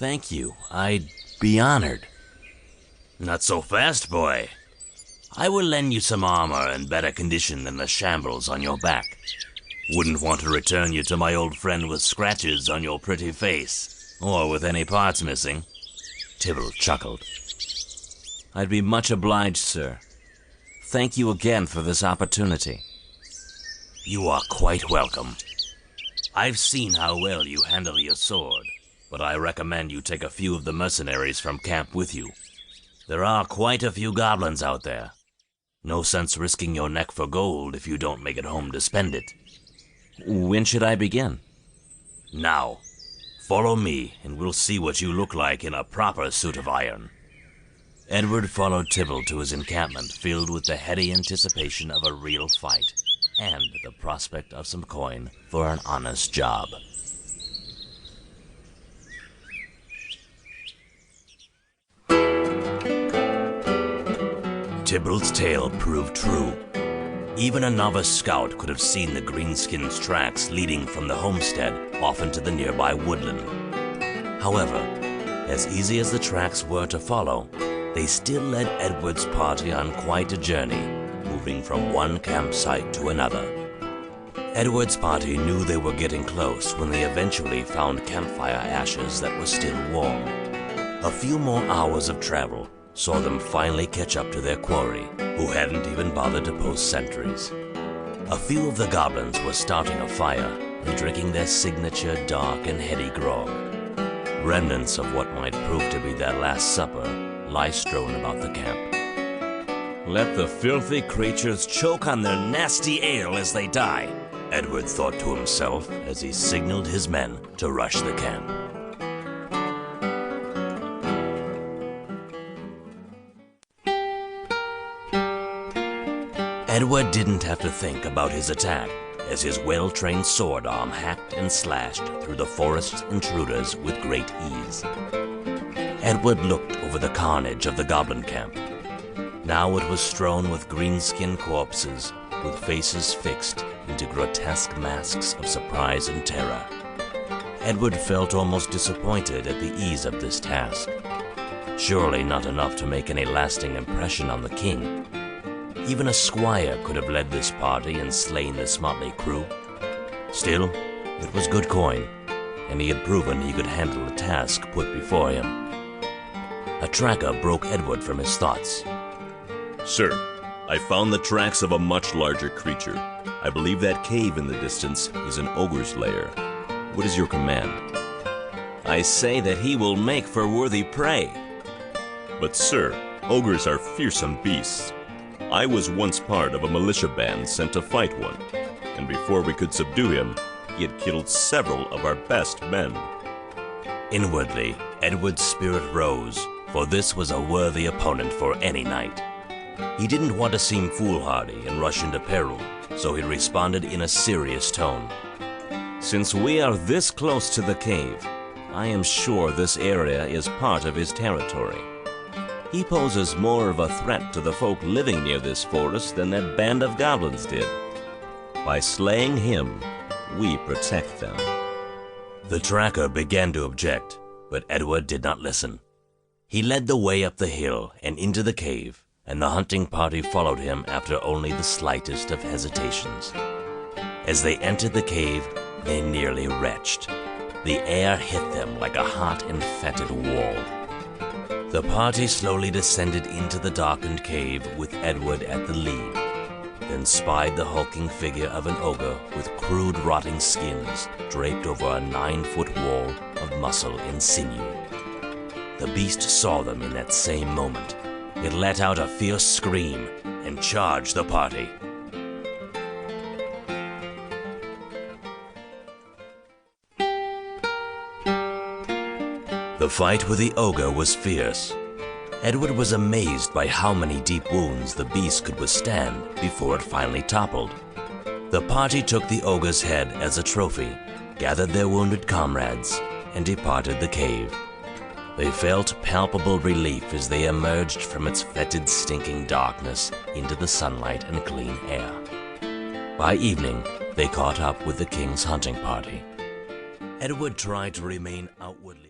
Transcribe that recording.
Thank you. I'd be honored. Not so fast, boy. I will lend you some armor in better condition than the shambles on your back. Wouldn't want to return you to my old friend with scratches on your pretty face, or with any parts missing. Tybalt chuckled. I'd be much obliged, sir. Thank you again for this opportunity. You are quite welcome. I've seen how well you handle your sword, but I recommend you take a few of the mercenaries from camp with you. There are quite a few goblins out there. No sense risking your neck for gold if you don't make it home to spend it. When should I begin? Now. Follow me, and we'll see what you look like in a proper suit of iron. Edward followed Tybalt to his encampment, filled with the heady anticipation of a real fight, and the prospect of some coin for an honest job. Tybalt's tale proved true. Even a novice scout could have seen the greenskins' tracks leading from the homestead off into the nearby woodland. However, as easy as the tracks were to follow, they still led Edward's party on quite a journey, moving from one campsite to another. Edward's party knew they were getting close when they eventually found campfire ashes that were still warm. A few more hours of travel saw them finally catch up to their quarry, who hadn't even bothered to post sentries. A few of the goblins were starting a fire and drinking their signature dark and heady grog. Remnants of what might prove to be their last supper lie strewn about the camp. Let the filthy creatures choke on their nasty ale as they die, Edward thought to himself as he signaled his men to rush the camp. Edward didn't have to think about his attack, as his well-trained sword arm hacked and slashed through the forest's intruders with great ease. Edward looked over the carnage of the goblin camp. Now it was strewn with green-skinned corpses, with faces fixed into grotesque masks of surprise and terror. Edward felt almost disappointed at the ease of this task. Surely not enough to make any lasting impression on the king. Even a squire could have led this party and slain this motley crew. Still, it was good coin, and he had proven he could handle the task put before him. A tracker broke Edward from his thoughts. Sir, I found the tracks of a much larger creature. I believe that cave in the distance is an ogre's lair. What is your command? I say that he will make for worthy prey. But sir, ogres are fearsome beasts. I was once part of a militia band sent to fight one, and before we could subdue him, he had killed several of our best men. Inwardly, Edward's spirit rose, for this was a worthy opponent for any knight. He didn't want to seem foolhardy and rush into peril, so he responded in a serious tone. Since we are this close to the cave, I am sure this area is part of his territory. He poses more of a threat to the folk living near this forest than that band of goblins did. By slaying him, we protect them. The tracker began to object, but Edward did not listen. He led the way up the hill and into the cave, and the hunting party followed him after only the slightest of hesitations. As they entered the cave, they nearly retched. The air hit them like a hot and fetid wall. The party slowly descended into the darkened cave with Edward at the lead, then spied the hulking figure of an ogre with crude rotting skins draped over a 9-foot wall of muscle and sinew. The beast saw them in that same moment. It let out a fierce scream and charged the party. The fight with the ogre was fierce. Edward was amazed by how many deep wounds the beast could withstand before it finally toppled. The party took the ogre's head as a trophy, gathered their wounded comrades, and departed the cave. They felt palpable relief as they emerged from its fetid, stinking darkness into the sunlight and clean air. By evening, they caught up with the king's hunting party. Edward tried to remain outwardly